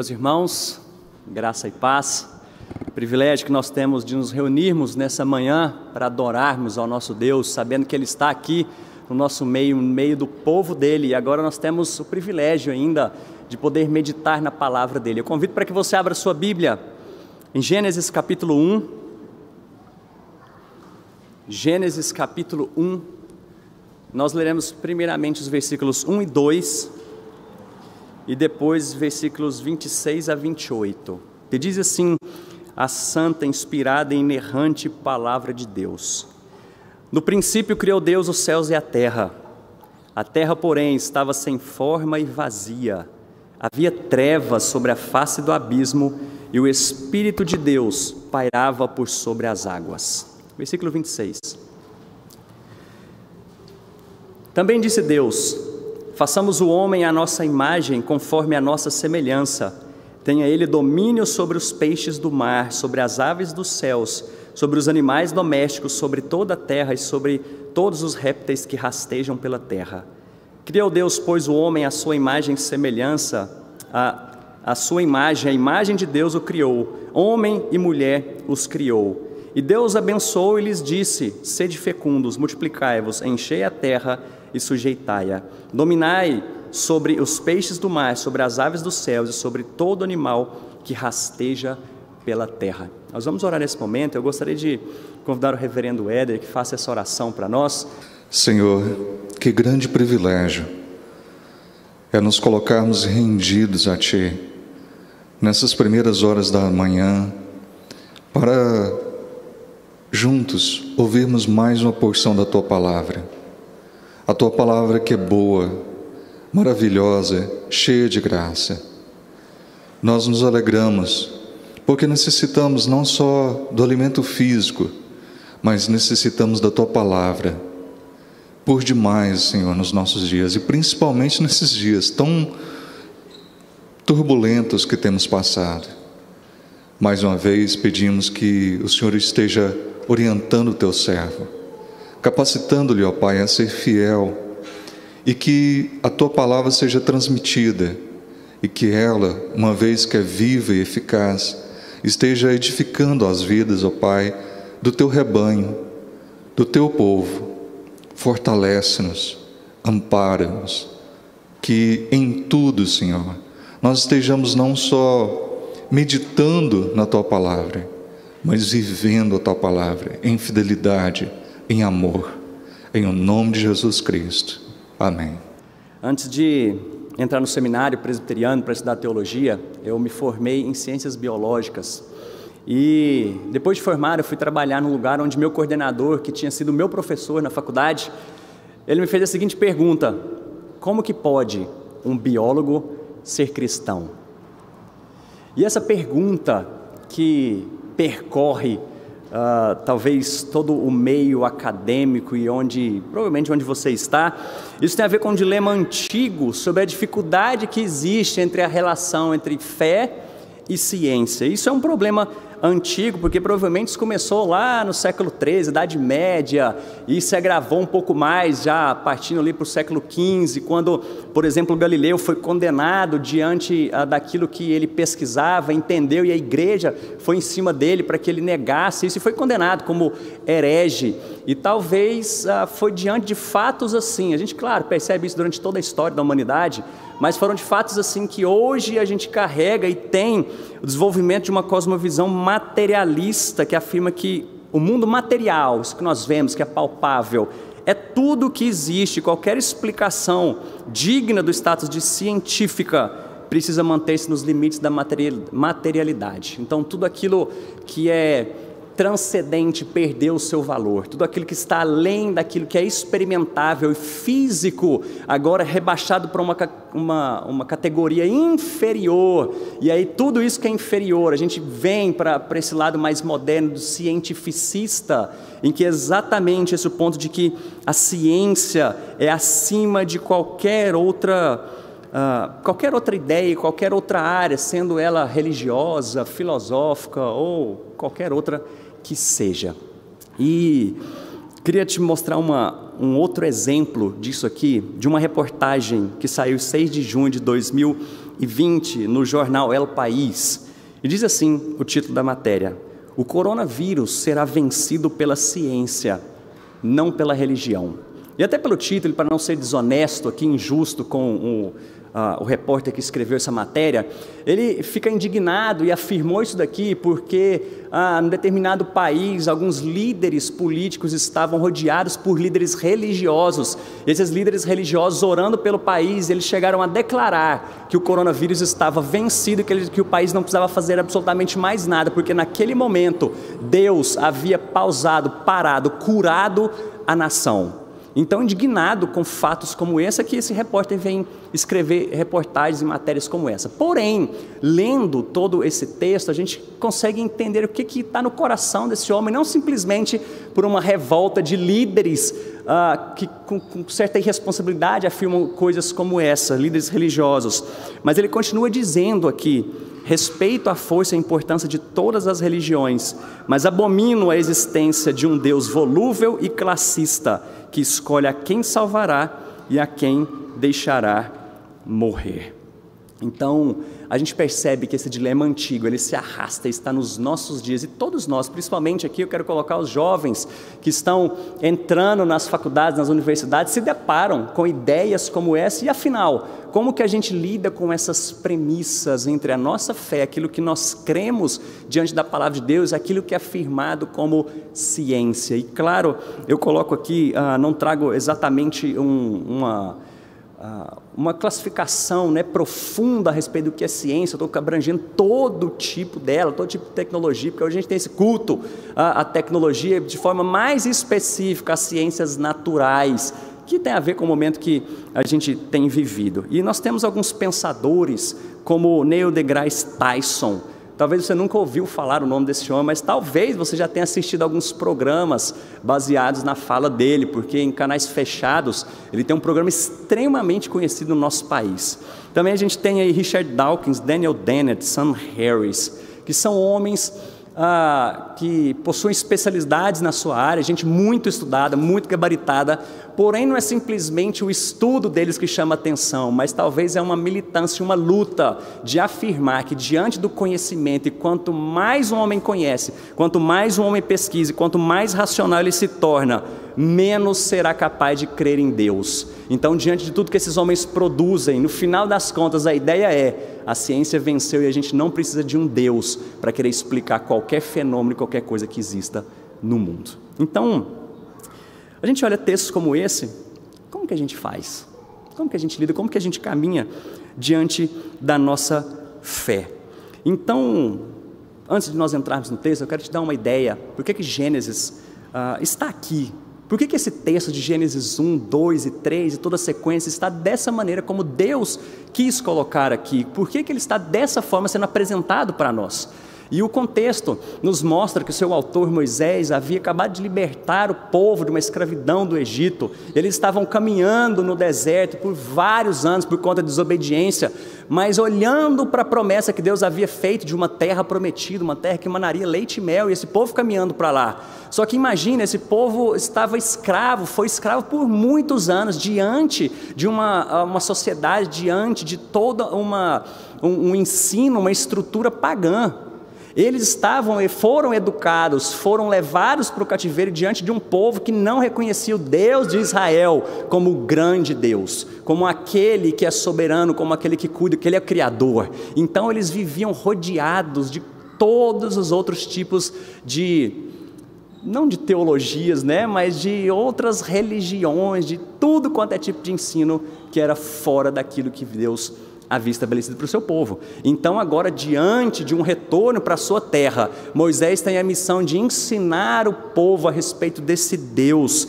meus irmãos, graça e paz. O privilégio que nós temos de nos reunirmos nessa manhã para adorarmos ao nosso Deus, sabendo que Ele está aqui no nosso meio, no meio do povo dEle, e agora nós temos o privilégio ainda de poder meditar na palavra dEle. Eu convido para que você abra sua Bíblia em Gênesis capítulo 1. Gênesis capítulo 1, nós leremos primeiramente os versículos 1 e 2, e depois versículos 26 a 28, que diz assim: a santa, inspirada e inerrante palavra de Deus. No princípio criou Deus os céus e a terra, porém, estava sem forma e vazia, havia trevas sobre a face do abismo, e o Espírito de Deus pairava por sobre as águas. Versículo 26. Também disse Deus: façamos o homem à nossa imagem, conforme a nossa semelhança. Tenha ele domínio sobre os peixes do mar, sobre as aves dos céus, sobre os animais domésticos, sobre toda a terra e sobre todos os répteis que rastejam pela terra. Criou Deus, pois, o homem à sua imagem e semelhança, a sua imagem, a imagem de Deus o criou, homem e mulher os criou. E Deus abençoou e lhes disse: sede fecundos, multiplicai-vos, enchei a terra e sujeitai-a. Dominai sobre os peixes do mar, sobre as aves dos céus e sobre todo animal que rasteja pela terra. Nós vamos orar nesse momento. Eu gostaria de convidar o reverendo Éder que faça essa oração para nós. Senhor, que grande privilégio é nos colocarmos rendidos a Ti nessas primeiras horas da manhã, para juntos ouvirmos mais uma porção da Tua Palavra. A Tua Palavra que é boa, maravilhosa, cheia de graça. Nós nos alegramos, porque necessitamos não só do alimento físico, mas necessitamos da Tua Palavra, por demais, Senhor, nos nossos dias, e principalmente nesses dias tão turbulentos que temos passado. Mais uma vez pedimos que o Senhor esteja orientando o Teu servo, capacitando-lhe, ó Pai, a ser fiel, e que a Tua Palavra seja transmitida, e que ela, uma vez que é viva e eficaz, esteja edificando as vidas, ó Pai, do Teu rebanho, do Teu povo. Fortalece-nos, ampara-nos, que em tudo, Senhor, nós estejamos não só meditando na Tua Palavra, mas vivendo a Tua Palavra em fidelidade, em amor, em o nome de Jesus Cristo. Amém. Antes de entrar no seminário presbiteriano para estudar teologia, eu me formei em ciências biológicas. E depois de formar, eu fui trabalhar num lugar onde meu coordenador, que tinha sido meu professor na faculdade, ele me fez a seguinte pergunta: como que pode um biólogo ser cristão? E essa pergunta que percorre talvez todo o meio acadêmico e provavelmente onde você está, isso tem a ver com um dilema antigo sobre a dificuldade que existe entre a relação entre fé e ciência. Isso é um problema antigo, porque provavelmente isso começou lá no século XIII, Idade Média, e se agravou um pouco mais, já partindo ali para o século XV, quando, por exemplo, Galileu foi condenado diante daquilo que ele pesquisava, entendeu, e a igreja foi em cima dele para que ele negasse isso, e foi condenado como herege. E talvez foi diante de fatos assim. A gente, claro, percebe isso durante toda a história da humanidade, mas foram de fatos assim que hoje a gente carrega e tem o desenvolvimento de uma cosmovisão materialista que afirma que o mundo material, isso que nós vemos, que é palpável, é tudo que existe. Qualquer explicação digna do status de científica precisa manter-se nos limites da materialidade. Então, tudo aquilo que é transcendente perdeu o seu valor, tudo aquilo que está além daquilo que é experimentável e físico, agora é rebaixado para uma categoria inferior. E aí tudo isso que é inferior, a gente vem para esse lado mais moderno do cientificista, em que é exatamente esse o ponto de que a ciência é acima de qualquer outra ideia, qualquer outra área, sendo ela religiosa, filosófica ou qualquer outra que seja. E queria te mostrar um outro exemplo disso aqui, de uma reportagem que saiu 6 de junho de 2017, 2020, no jornal El País. E diz assim o título da matéria: o coronavírus será vencido pela ciência, não pela religião. E até pelo título, para não ser desonesto aqui, injusto com o repórter que escreveu essa matéria, ele fica indignado e afirmou isso daqui porque em determinado país alguns líderes políticos estavam rodeados por líderes religiosos. E esses líderes religiosos, orando pelo país, eles chegaram a declarar que o coronavírus estava vencido e que o país não precisava fazer absolutamente mais nada, porque naquele momento Deus havia parado, curado a nação. Então, indignado com fatos como esse, é que esse repórter vem escrever reportagens e matérias como essa. Porém, lendo todo esse texto, a gente consegue entender o que está no coração desse homem, não simplesmente por uma revolta de líderes que com certa irresponsabilidade afirmam coisas como essa, líderes religiosos. Mas ele continua dizendo aqui: respeito a força e a importância de todas as religiões, mas abomino a existência de um Deus volúvel e classista, que escolhe a quem salvará e a quem deixará morrer. Então, a gente percebe que esse dilema antigo, ele se arrasta, está nos nossos dias, e todos nós, principalmente aqui eu quero colocar os jovens que estão entrando nas faculdades, nas universidades, se deparam com ideias como essa, e afinal, como que a gente lida com essas premissas entre a nossa fé, aquilo que nós cremos diante da palavra de Deus, aquilo que é afirmado como ciência? E claro, eu coloco aqui, não trago exatamente uma classificação, né, profunda a respeito do que é ciência. Eu estou abrangendo todo tipo dela, todo tipo de tecnologia, porque hoje a gente tem esse culto à tecnologia de forma mais específica, às ciências naturais, que tem a ver com o momento que a gente tem vivido. E nós temos alguns pensadores, como Neil deGrasse Tyson. Talvez você nunca ouviu falar o nome desse homem, mas talvez você já tenha assistido alguns programas baseados na fala dele, porque em canais fechados ele tem um programa extremamente conhecido no nosso país. Também a gente tem aí Richard Dawkins, Daniel Dennett, Sam Harris, que são homens que possuem especialidades na sua área, gente muito estudada, muito gabaritada, porém não é simplesmente o estudo deles que chama atenção, mas talvez é uma militância, uma luta de afirmar que diante do conhecimento, e quanto mais um homem conhece, quanto mais um homem pesquisa, quanto mais racional ele se torna, menos será capaz de crer em Deus. Então, diante de tudo que esses homens produzem, no final das contas, a ideia é: a ciência venceu e a gente não precisa de um Deus para querer explicar qualquer fenômeno, qualquer coisa que exista no mundo. Então, a gente olha textos como esse, como que a gente faz? Como que a gente lida? Como que a gente caminha diante da nossa fé? Então, antes de nós entrarmos no texto, eu quero te dar uma ideia. Por que Gênesis está aqui? Por que esse texto de Gênesis 1, 2 e 3 e toda a sequência está dessa maneira como Deus quis colocar aqui? Por que ele está dessa forma sendo apresentado para nós? E o contexto nos mostra que o seu autor, Moisés, havia acabado de libertar o povo de uma escravidão do Egito. Eles estavam caminhando no deserto por vários anos por conta da desobediência, mas olhando para a promessa que Deus havia feito de uma terra prometida, uma terra que emanaria leite e mel, e esse povo caminhando para lá. Só que imagina, esse povo estava escravo, foi escravo por muitos anos, diante de uma sociedade, diante de toda um ensino, uma estrutura pagã. Eles foram educados, foram levados para o cativeiro diante de um povo que não reconhecia o Deus de Israel como o grande Deus, como aquele que é soberano, como aquele que cuida, que ele é o Criador. Então eles viviam rodeados de todos os outros tipos não de teologias, né, mas de outras religiões, de tudo quanto é tipo de ensino que era fora daquilo que Deus havia estabelecido para o seu povo. Então agora, diante de um retorno para a sua terra, Moisés tem a missão de ensinar o povo a respeito desse Deus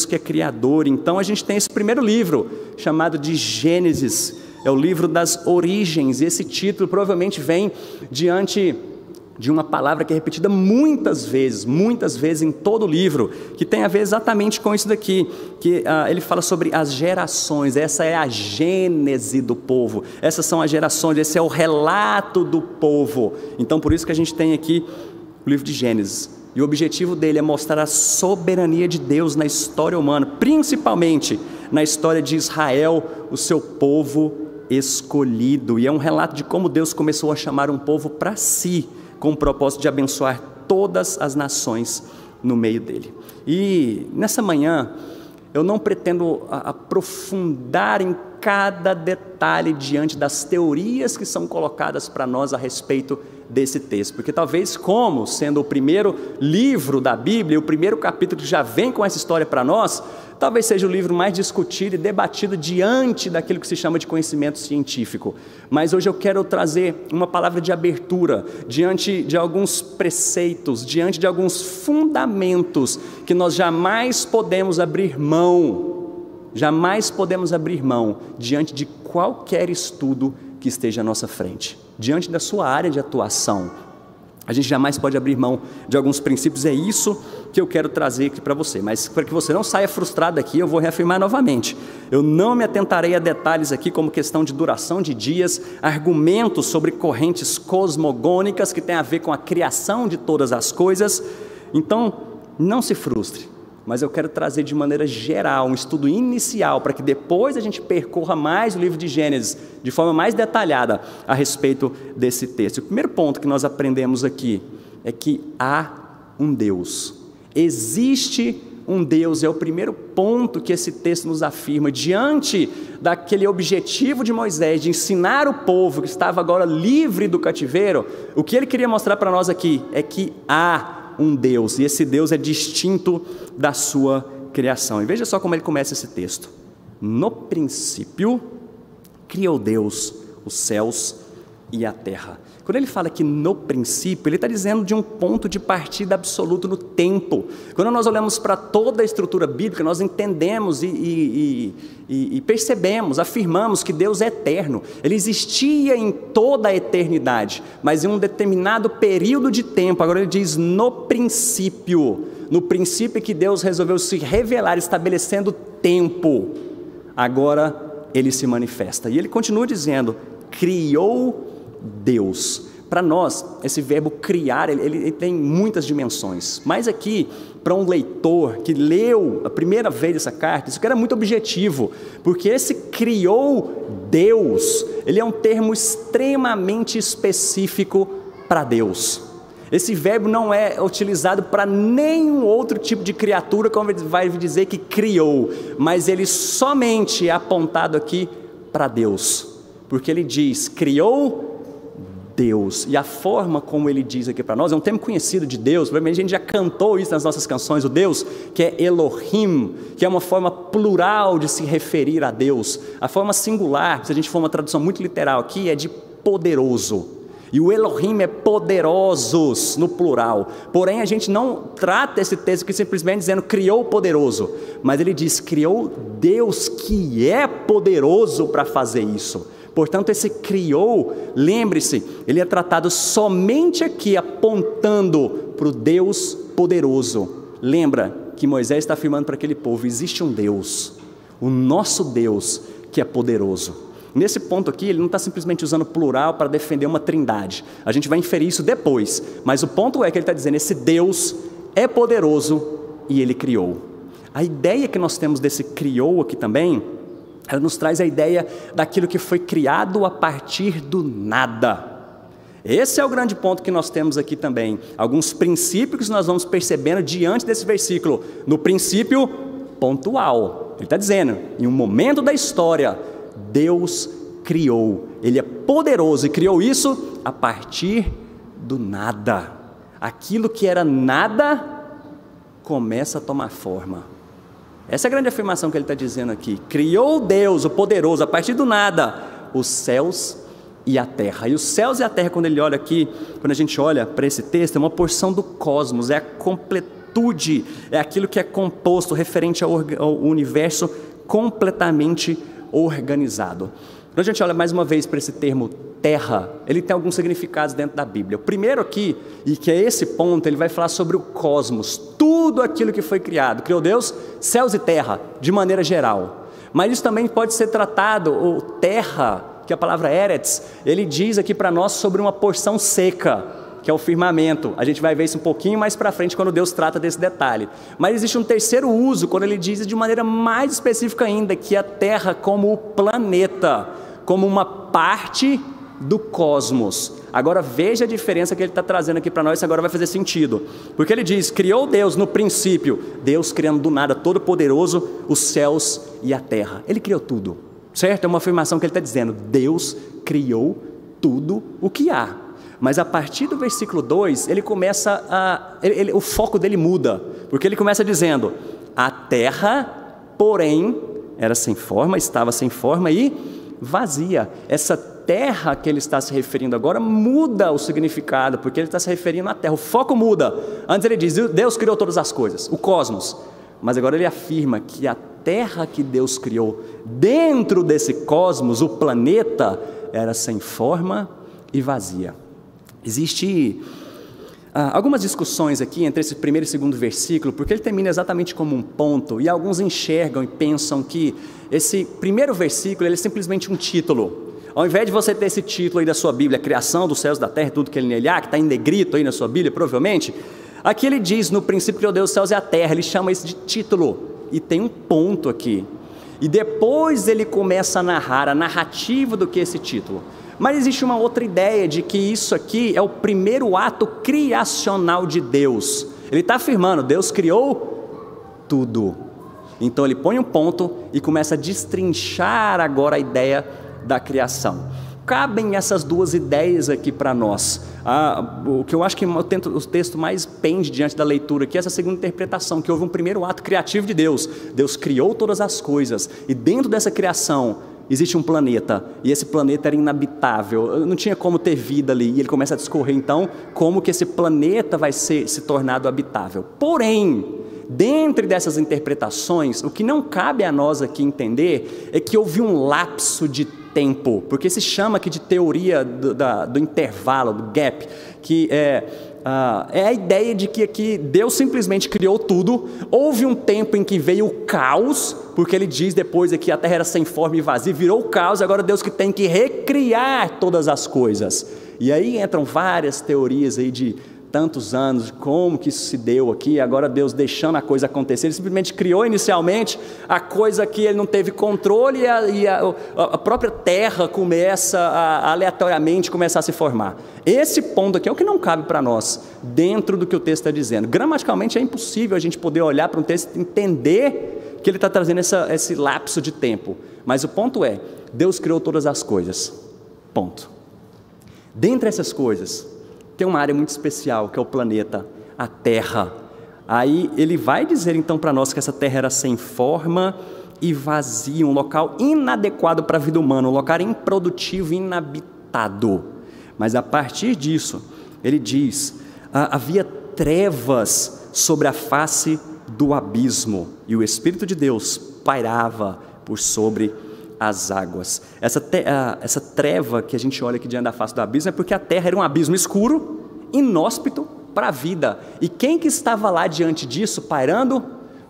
que é Criador. Então a gente tem esse primeiro livro, chamado de Gênesis, é o livro das origens, e esse título provavelmente vem diante de uma palavra que é repetida muitas vezes em todo o livro, que tem a ver exatamente com isso daqui, que ele fala sobre as gerações. Essa é a gênese do povo, essas são as gerações, esse é o relato do povo. Então por isso que a gente tem aqui o livro de Gênesis, e o objetivo dele é mostrar a soberania de Deus na história humana, principalmente na história de Israel, o seu povo escolhido. E é um relato de como Deus começou a chamar um povo para si, com o propósito de abençoar todas as nações no meio dele. E nessa manhã, eu não pretendo aprofundar em cada detalhe diante das teorias que são colocadas para nós a respeito desse texto, porque talvez, como sendo o primeiro livro da Bíblia, o primeiro capítulo que já vem com essa história para nós, talvez seja o livro mais discutido e debatido diante daquilo que se chama de conhecimento científico. Mas hoje eu quero trazer uma palavra de abertura diante de alguns preceitos, diante de alguns fundamentos que nós jamais podemos abrir mão diante de qualquer estudo que esteja à nossa frente, diante da sua área de atuação. A gente jamais pode abrir mão de alguns princípios, é isso que eu quero trazer aqui para você. Mas para que você não saia frustrado aqui, eu vou reafirmar novamente. Eu não me atentarei a detalhes aqui como questão de duração de dias, argumentos sobre correntes cosmogônicas que tem a ver com a criação de todas as coisas. Então, não se frustre. Mas eu quero trazer de maneira geral, um estudo inicial, para que depois a gente percorra mais o livro de Gênesis, de forma mais detalhada, a respeito desse texto. O primeiro ponto que nós aprendemos aqui é que há um Deus. Existe um Deus, é o primeiro ponto que esse texto nos afirma, diante daquele objetivo de Moisés, de ensinar o povo que estava agora livre do cativeiro. O que ele queria mostrar para nós aqui é que há um Deus, e esse Deus é distinto da sua criação. E veja só como ele começa esse texto: no princípio criou Deus os céus e a terra. Quando ele fala que no princípio, ele está dizendo de um ponto de partida absoluto no tempo. Quando nós olhamos para toda a estrutura bíblica, nós entendemos e percebemos, afirmamos que Deus é eterno. Ele existia em toda a eternidade, mas em um determinado período de tempo. Agora ele diz no princípio que Deus resolveu se revelar, estabelecendo tempo. Agora ele se manifesta. E ele continua dizendo, criou Deus. Para nós, esse verbo criar, ele tem muitas dimensões, mas aqui, para um leitor que leu a primeira vez essa carta, isso aqui era muito objetivo, porque esse criou Deus, ele é um termo extremamente específico para Deus. Esse verbo não é utilizado para nenhum outro tipo de criatura, como ele vai dizer que criou, mas ele somente é apontado aqui para Deus, porque ele diz, criou Deus. E a forma como ele diz aqui para nós, é um termo conhecido de Deus, provavelmente a gente já cantou isso nas nossas canções, o Deus que é Elohim, que é uma forma plural de se referir a Deus. A forma singular, se a gente for uma tradução muito literal aqui, é de poderoso. E o Elohim é poderosos no plural. Porém, a gente não trata esse texto aqui simplesmente dizendo criou o poderoso, mas ele diz criou Deus que é poderoso para fazer isso. Portanto, esse criou, lembre-se, ele é tratado somente aqui apontando para o Deus poderoso. Lembra que Moisés está afirmando para aquele povo, existe um Deus, o nosso Deus que é poderoso. Nesse ponto aqui, ele não está simplesmente usando plural para defender uma trindade. A gente vai inferir isso depois, mas o ponto é que ele está dizendo, esse Deus é poderoso e ele criou. A ideia que nós temos desse criou aqui também, ela nos traz a ideia daquilo que foi criado a partir do nada. Esse é o grande ponto que nós temos aqui também. Alguns princípios que nós vamos percebendo diante desse versículo. No princípio pontual. Ele está dizendo, em um momento da história, Deus criou. Ele é poderoso e criou isso a partir do nada. Aquilo que era nada começa a tomar forma. Essa é a grande afirmação que ele está dizendo aqui. Criou Deus, o poderoso, a partir do nada, os céus e a terra. E os céus e a terra, quando ele olha aqui, quando a gente olha para esse texto, é uma porção do cosmos, é a completude, é aquilo que é composto, referente ao universo completamente organizado. Quando a gente olha mais uma vez para esse termo terra, ele tem alguns significados dentro da Bíblia. O primeiro aqui, e que é esse ponto, ele vai falar sobre o cosmos, tudo aquilo que foi criado. Criou Deus, céus e terra, de maneira geral. Mas isso também pode ser tratado, o terra, que é a palavra eretz, ele diz aqui para nós sobre uma porção seca, que é o firmamento. A gente vai ver isso um pouquinho mais para frente, quando Deus trata desse detalhe. Mas existe um terceiro uso, quando ele diz de maneira mais específica ainda, que é a terra como o planeta, como uma parte do cosmos. Agora veja a diferença que ele está trazendo aqui para nós, isso agora vai fazer sentido. Porque ele diz, criou Deus no princípio, Deus criando do nada, todo poderoso, os céus e a terra. Ele criou tudo, certo? É uma afirmação que ele está dizendo, Deus criou tudo o que há. Mas a partir do versículo 2, ele começa o foco dele muda, porque ele começa dizendo, a terra, porém, era sem forma, estava sem forma e vazia. Essa terra que ele está se referindo agora muda o significado, porque ele está se referindo à terra, o foco muda. Antes ele diz, Deus criou todas as coisas, o cosmos, mas agora ele afirma que a terra que Deus criou, dentro desse cosmos, o planeta, era sem forma e vazia. Existe algumas discussões aqui entre esse primeiro e segundo versículo, porque ele termina exatamente como um ponto, e alguns enxergam e pensam que esse primeiro versículo ele é simplesmente um título. Ao invés de você ter esse título aí da sua Bíblia, a criação dos céus e da terra, tudo que ele nele há, que está em negrito aí na sua Bíblia, provavelmente, aqui ele diz, no princípio criou Deus os céus e a terra, ele chama isso de título, e tem um ponto aqui. E depois ele começa a narrar a narrativa do que é esse título. Mas existe uma outra ideia de que isso aqui é o primeiro ato criacional de Deus. Ele está afirmando, Deus criou tudo. Então ele põe um ponto e começa a destrinchar agora a ideia da criação. Cabem essas duas ideias aqui para nós. O que eu acho que o texto mais pende diante da leitura aqui é essa segunda interpretação, que houve um primeiro ato criativo de Deus. Deus criou todas as coisas e dentro dessa criação existe um planeta, e esse planeta era inabitável, não tinha como ter vida ali, e ele começa a discorrer então como que esse planeta vai se tornado habitável. Porém, dentre dessas interpretações, o que não cabe a nós aqui entender é que houve um lapso de tempo, porque se chama aqui de teoria do intervalo, do gap, que é a ideia de que aqui Deus simplesmente criou tudo, houve um tempo em que veio o caos, porque ele diz depois aqui a terra era sem forma e vazia, virou o caos, agora Deus que tem que recriar todas as coisas. E aí entram várias teorias aí de tantos anos, como que isso se deu aqui, agora Deus deixando a coisa acontecer, ele simplesmente criou inicialmente a coisa que ele não teve controle e a própria terra começa aleatoriamente começar a se formar. Esse ponto aqui é o que não cabe para nós, dentro do que o texto está dizendo. Gramaticalmente é impossível a gente poder olhar para um texto e entender que ele está trazendo esse lapso de tempo, mas o ponto é, Deus criou todas as coisas, ponto. Dentre essas coisas, tem uma área muito especial, que é o planeta, a Terra. Aí ele vai dizer então para nós que essa Terra era sem forma e vazia, um local inadequado para a vida humana, um local improdutivo, inabitado. Mas a partir disso, ele diz, havia trevas sobre a face do abismo, e o Espírito de Deus pairava por sobre as águas. Essa treva que a gente olha aqui diante da face do abismo é porque a terra era um abismo escuro, inóspito para a vida. E quem que estava lá diante disso, pairando?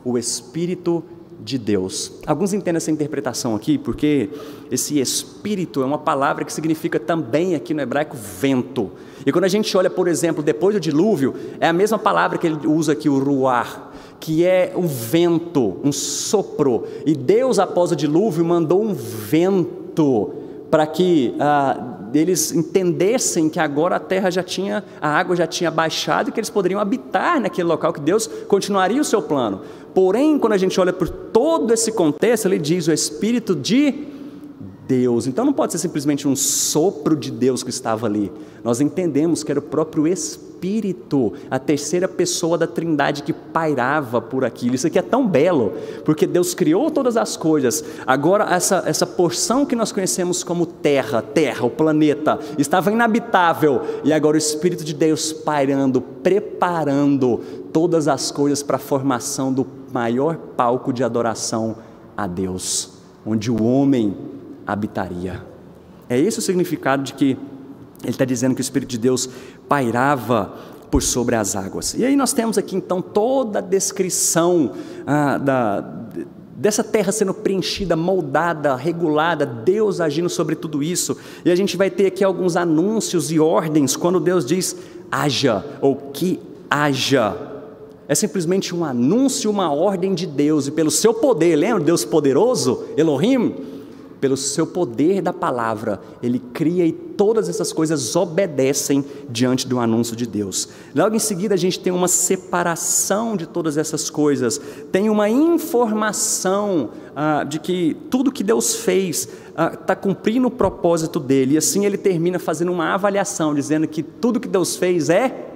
O Espírito de Deus. Alguns entendem essa interpretação aqui, porque esse Espírito é uma palavra que significa também aqui no hebraico vento. E quando a gente olha, por exemplo, depois do dilúvio, é a mesma palavra que ele usa aqui, o ruar, que é um vento, um sopro. E Deus, após o dilúvio, mandou um vento para que eles entendessem que agora a água já tinha baixado e que eles poderiam habitar naquele local, que Deus continuaria o seu plano. Porém, quando a gente olha por todo esse contexto, ele diz o Espírito de Deus. Então não pode ser simplesmente um sopro de Deus que estava ali. Nós entendemos que era o próprio Espírito, a terceira pessoa da Trindade que pairava por aquilo. Isso aqui é tão belo, porque Deus criou todas as coisas. Agora essa porção que nós conhecemos como terra, o planeta, estava inabitável. E agora o Espírito de Deus pairando, preparando todas as coisas para a formação do maior palco de adoração a Deus, onde o homem habitaria. É esse o significado de que ele está dizendo que o Espírito de Deus pairava por sobre as águas. E aí nós temos aqui então toda a descrição dessa terra sendo preenchida, moldada, regulada, Deus agindo sobre tudo isso. E a gente vai ter aqui alguns anúncios e ordens quando Deus diz haja ou que haja. É simplesmente um anúncio, uma ordem de Deus, e pelo seu poder, lembra? Deus poderoso, Elohim, pelo seu poder da palavra, Ele cria e todas essas coisas obedecem diante do anúncio de Deus. Logo em seguida a gente tem uma separação de todas essas coisas, tem uma informação de que tudo que Deus fez está cumprindo o propósito dele, e assim ele termina fazendo uma avaliação, dizendo que tudo que Deus fez é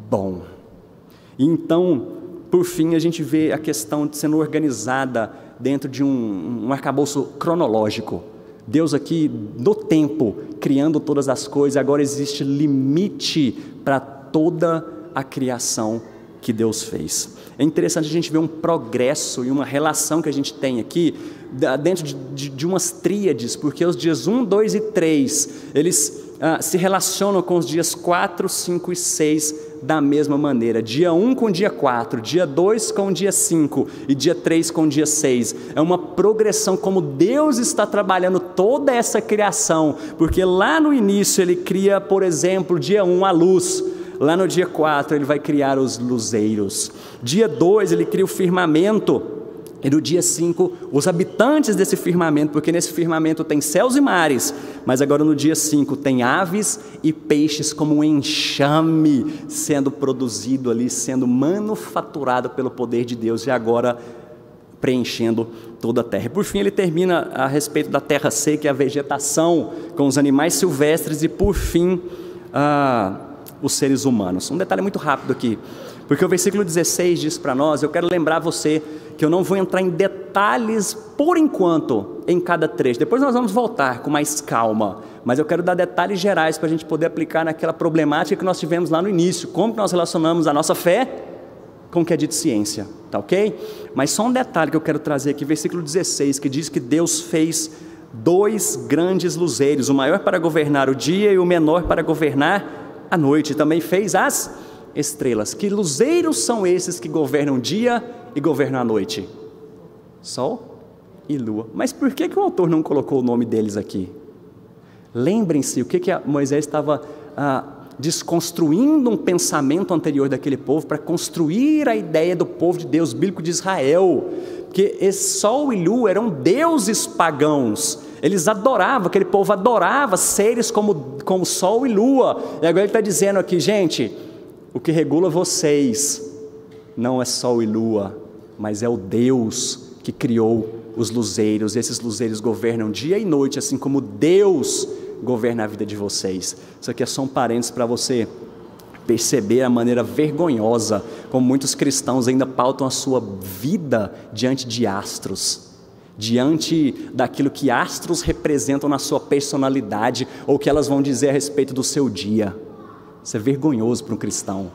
bom. E então, por fim, a gente vê a questão de sendo organizada dentro de um arcabouço cronológico. Deus aqui, no tempo, criando todas as coisas, agora existe limite para toda a criação que Deus fez. É interessante a gente ver um progresso e uma relação que a gente tem aqui, dentro de umas tríades, porque os dias 1, 2 e 3, eles se relacionam com os dias 4, 5 e 6 da mesma maneira. Dia 1 com o dia 4, dia 2 com o dia 5 e dia 3 com o dia 6. É uma progressão como Deus está trabalhando toda essa criação, porque lá no início Ele cria, por exemplo, dia 1 a luz. Lá no dia 4 Ele vai criar os luzeiros. Dia 2 Ele cria o firmamento. E no dia 5, os habitantes desse firmamento, porque nesse firmamento tem céus e mares, mas agora no dia 5 tem aves e peixes como um enxame sendo produzido ali, sendo manufaturado pelo poder de Deus e agora preenchendo toda a terra. E por fim ele termina a respeito da terra seca e a vegetação com os animais silvestres e por fim os seres humanos. Um detalhe muito rápido aqui, porque o versículo 16 diz para nós, eu quero lembrar você que eu não vou entrar em detalhes por enquanto em cada trecho, depois nós vamos voltar com mais calma, mas eu quero dar detalhes gerais para a gente poder aplicar naquela problemática que nós tivemos lá no início, como que nós relacionamos a nossa fé com o que é dito ciência, tá ok? Mas só um detalhe que eu quero trazer aqui, versículo 16, que diz que Deus fez 2 grandes luzeiros, o maior para governar o dia e o menor para governar a noite, também fez as estrelas. Que luzeiros são esses que governam o dia e governam a noite? Sol e lua. Mas por que o autor não colocou o nome deles aqui? Lembrem-se o que Moisés estava desconstruindo um pensamento anterior daquele povo para construir a ideia do povo de Deus bíblico de Israel, porque esse sol e lua eram deuses pagãos, eles adoravam, aquele povo adorava seres como sol e lua, e agora ele está dizendo aqui, gente, o que regula vocês não é sol e lua, mas é o Deus que criou os luzeiros, e esses luzeiros governam dia e noite, assim como Deus governa a vida de vocês. Isso aqui é só um parênteses para você perceber a maneira vergonhosa como muitos cristãos ainda pautam a sua vida diante de astros, diante daquilo que astros representam na sua personalidade, ou que elas vão dizer a respeito do seu dia. Isso é vergonhoso para um cristão,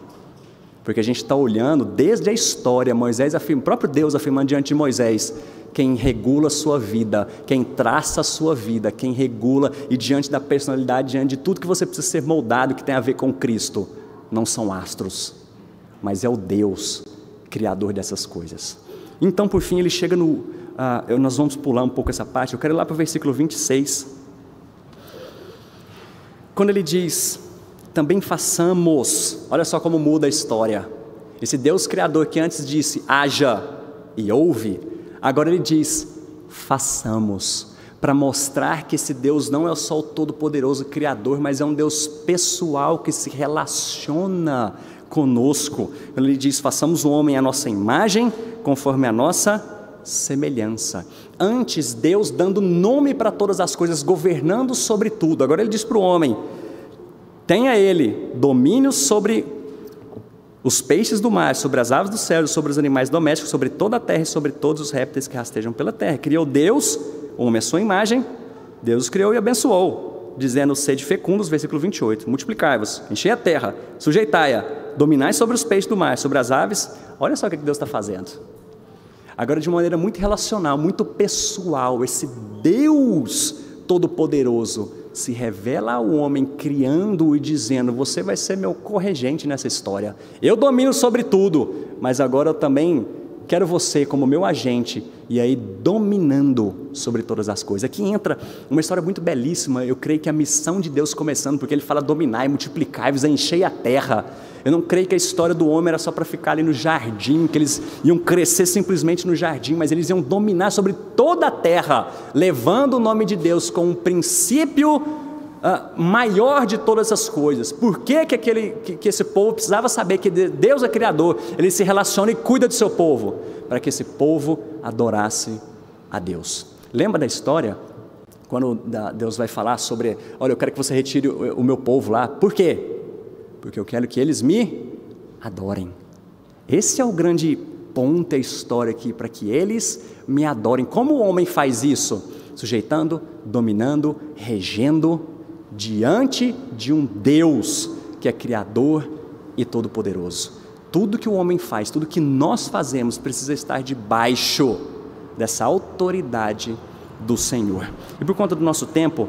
porque a gente está olhando desde a história, Moisés afirma, o próprio Deus afirmando diante de Moisés, quem regula a sua vida, quem traça a sua vida, quem regula, e diante da personalidade, diante de tudo que você precisa ser moldado, que tem a ver com Cristo, não são astros, mas é o Deus, criador dessas coisas. Então, por fim, ele chega nós vamos pular um pouco essa parte, eu quero ir lá para o versículo 26, quando ele diz, também façamos, olha só como muda a história, esse Deus criador que antes disse, haja e ouve, agora ele diz, façamos, para mostrar que esse Deus não é só o todo-poderoso Criador, mas é um Deus pessoal que se relaciona conosco. Ele diz, façamos o homem à nossa imagem, conforme a nossa semelhança. Antes, Deus dando nome para todas as coisas, governando sobre tudo. Agora ele diz para o homem, tenha ele domínio sobre os peixes do mar, sobre as aves do céu, sobre os animais domésticos, sobre toda a terra e sobre todos os répteis que rastejam pela terra. Criou Deus, o homem à sua imagem, Deus os criou e abençoou, dizendo, sede fecundos, versículo 28, multiplicai-vos, enchei a terra, sujeitai-a, dominai sobre os peixes do mar, sobre as aves. Olha só o que Deus está fazendo. Agora de maneira muito relacional, muito pessoal, esse Deus todo-poderoso se revela ao homem, criando-o e dizendo, você vai ser meu corregente nessa história, eu domino sobre tudo, mas agora eu também quero você como meu agente, e aí dominando sobre todas as coisas. Aqui entra uma história muito belíssima, eu creio que a missão de Deus começando, porque ele fala dominar e multiplicar, e enchei a terra, Eu não creio que a história do homem era só para ficar ali no jardim, que eles iam crescer simplesmente no jardim, mas eles iam dominar sobre toda a terra, levando o nome de Deus como um princípio maior de todas as coisas. Por que esse povo precisava saber que Deus é Criador? Ele se relaciona e cuida do seu povo, para que esse povo adorasse a Deus. Lembra da história? Quando Deus vai falar sobre, olha, eu quero que você retire o meu povo lá. Por quê? Porque eu quero que eles me adorem. Esse é o grande ponto da história aqui, para que eles me adorem. Como o homem faz isso? Sujeitando, dominando, regendo, diante de um Deus que é Criador e Todo-Poderoso. Tudo que o homem faz, tudo que nós fazemos precisa estar debaixo dessa autoridade do Senhor. E por conta do nosso tempo,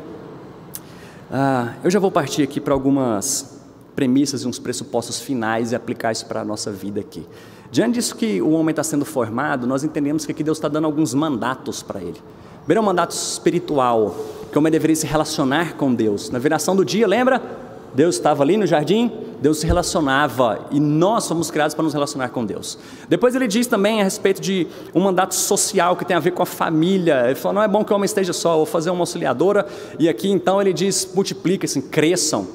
eu já vou partir aqui para algumas premissas e uns pressupostos finais e aplicar isso para a nossa vida aqui. Diante disso que o homem está sendo formado, nós entendemos que aqui Deus está dando alguns mandatos para ele. Primeiro é um mandato espiritual, que o homem deveria se relacionar com Deus. Na viração do dia, lembra? Deus estava ali no jardim, Deus se relacionava, e nós fomos criados para nos relacionar com Deus. Depois ele diz também a respeito de um mandato social que tem a ver com a família. Ele falou, não é bom que o homem esteja só, vou fazer uma auxiliadora, e aqui então ele diz, multipliquem-se, cresçam.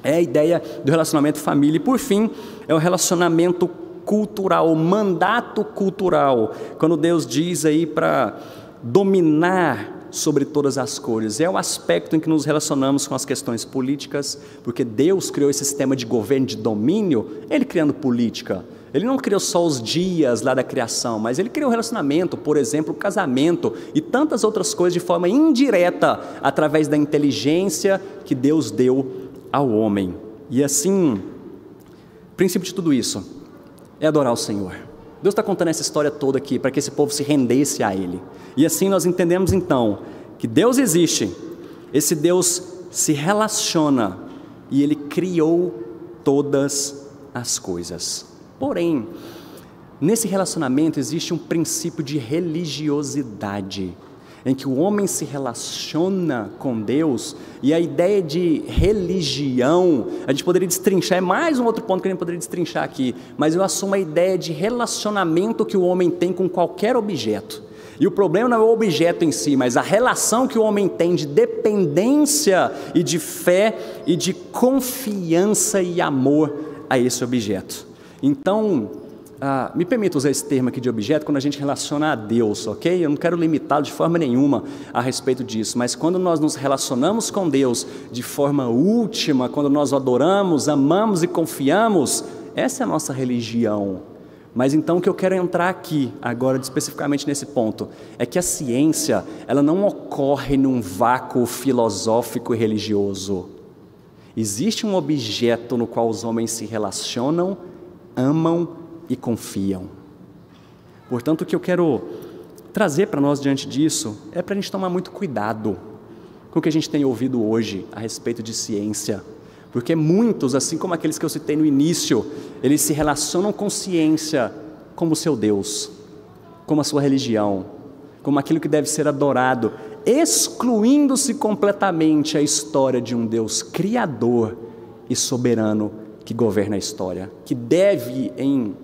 É a ideia do relacionamento família. E por fim, é o relacionamento cultural, o mandato cultural, quando Deus diz aí para dominar sobre todas as coisas. É o aspecto em que nos relacionamos com as questões políticas, porque Deus criou esse sistema de governo, de domínio, Ele criando política. Ele não criou só os dias lá da criação, mas Ele criou o relacionamento, por exemplo, o casamento e tantas outras coisas de forma indireta, através da inteligência que Deus deu ao homem. E assim, o princípio de tudo isso é adorar o Senhor. Deus está contando essa história toda aqui para que esse povo se rendesse a Ele. E assim nós entendemos então que Deus existe, esse Deus se relaciona e Ele criou todas as coisas. Porém, nesse relacionamento existe um princípio de religiosidade, em que o homem se relaciona com Deus, e a ideia de religião, a gente poderia destrinchar, é mais um outro ponto que a gente poderia destrinchar aqui, mas eu assumo a ideia de relacionamento que o homem tem com qualquer objeto. E o problema não é o objeto em si, mas a relação que o homem tem de dependência e de fé e de confiança e amor a esse objeto. Então, me permita usar esse termo aqui de objeto quando a gente relaciona a Deus, ok? Eu não quero limitá-lo de forma nenhuma a respeito disso, mas quando nós nos relacionamos com Deus de forma última, quando nós o adoramos, amamos e confiamos, essa é a nossa religião. Mas então o que eu quero entrar aqui, agora especificamente nesse ponto, é que a ciência, ela não ocorre num vácuo filosófico e religioso. Existe um objeto no qual os homens se relacionam, amam e confiam. Portanto, o que eu quero trazer para nós diante disso é para a gente tomar muito cuidado com o que a gente tem ouvido hoje a respeito de ciência, porque muitos, assim como aqueles que eu citei no início, eles se relacionam com ciência como seu Deus, como a sua religião, como aquilo que deve ser adorado, excluindo-se completamente a história de um Deus criador e soberano que governa a história, que deve, em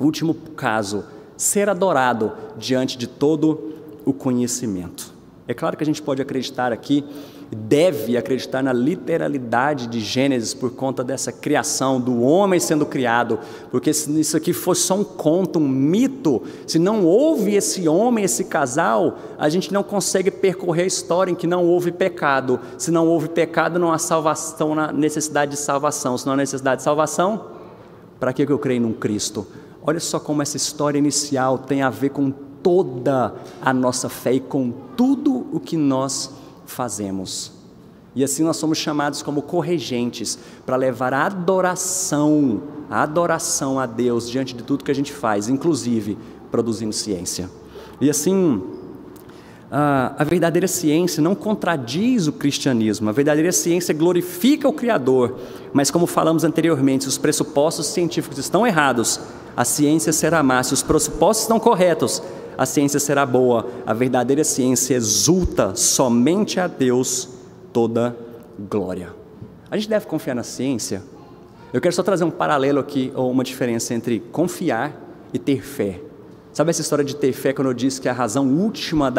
último caso, ser adorado diante de todo o conhecimento. É claro que a gente pode acreditar aqui, deve acreditar na literalidade de Gênesis por conta dessa criação, do homem sendo criado, porque se isso aqui fosse só um conto, um mito, se não houve esse homem, esse casal, a gente não consegue percorrer a história em que não houve pecado. Se não houve pecado, não há salvação, não há necessidade de salvação. Se não há necessidade de salvação, para que eu creio num Cristo? Olha só como essa história inicial tem a ver com toda a nossa fé e com tudo o que nós fazemos. E assim nós somos chamados como corregentes para levar a adoração a Deus diante de tudo que a gente faz, inclusive produzindo ciência. E assim, a verdadeira ciência não contradiz o cristianismo, a verdadeira ciência glorifica o Criador, mas como falamos anteriormente, se os pressupostos científicos estão errados, a ciência será má. Se os pressupostos estão corretos, a ciência será boa. A verdadeira ciência exulta somente a Deus toda glória. A gente deve confiar na ciência? Eu quero só trazer um paralelo aqui, ou uma diferença entre confiar e ter fé. Sabe essa história de ter fé, quando eu disse que a razão última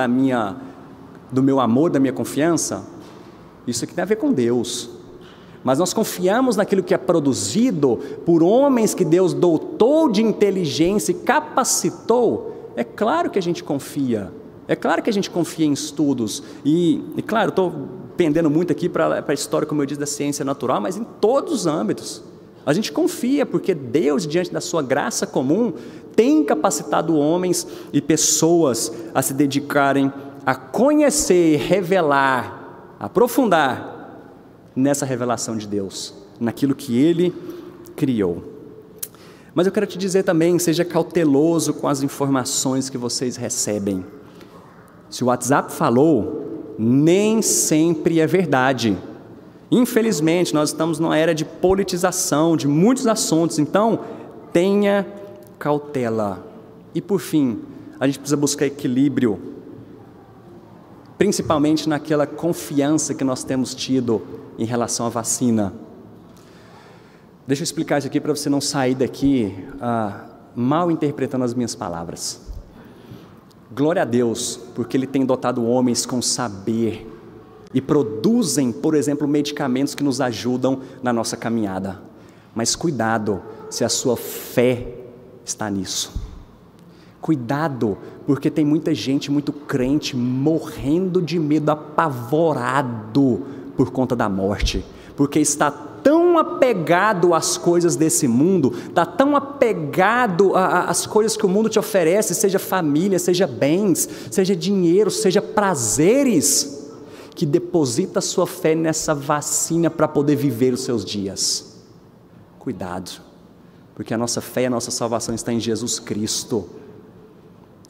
do meu amor, da minha confiança? Isso aqui tem a ver com Deus. Mas nós confiamos naquilo que é produzido por homens que Deus dotou de inteligência e capacitou. É claro que a gente confia. É claro que a gente confia em estudos. E claro, estou pendendo muito aqui para a história, como eu disse, da ciência natural, mas em todos os âmbitos. A gente confia porque Deus, diante da sua graça comum, tem capacitado homens e pessoas a se dedicarem a conhecer, revelar, aprofundar nessa revelação de Deus, naquilo que Ele criou. Mas eu quero te dizer também, seja cauteloso com as informações que vocês recebem. Se o WhatsApp falou, nem sempre é verdade. Infelizmente, nós estamos numa era de politização de muitos assuntos, então tenha cautela. E por fim, a gente precisa buscar equilíbrio, principalmente naquela confiança que nós temos tido em relação à vacina. Deixa eu explicar isso aqui para você não sair daqui mal interpretando as minhas palavras. Glória a Deus, porque Ele tem dotado homens com saber e produzem, por exemplo, medicamentos que nos ajudam na nossa caminhada. Mas cuidado se a sua fé está nisso. Cuidado, porque tem muita gente, muito crente, morrendo de medo, apavorado por conta da morte, porque está tão apegado às coisas desse mundo, está tão apegado às coisas que o mundo te oferece, seja família, seja bens, seja dinheiro, seja prazeres, que deposita sua fé nessa vacina para poder viver os seus dias. Cuidado, porque a nossa fé e a nossa salvação está em Jesus Cristo.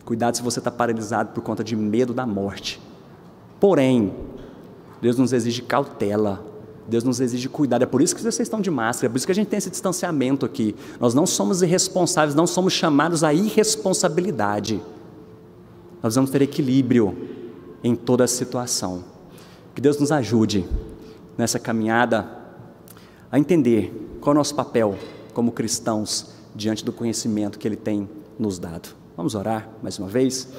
Cuidado se você está paralisado por conta de medo da morte. Porém, Deus nos exige cautela, Deus nos exige cuidado. É por isso que vocês estão de máscara, é por isso que a gente tem esse distanciamento aqui. Nós não somos irresponsáveis, não somos chamados à irresponsabilidade. Nós vamos ter equilíbrio em toda a situação. Que Deus nos ajude nessa caminhada a entender qual é o nosso papel como cristãos diante do conhecimento que Ele tem nos dado. Vamos orar mais uma vez?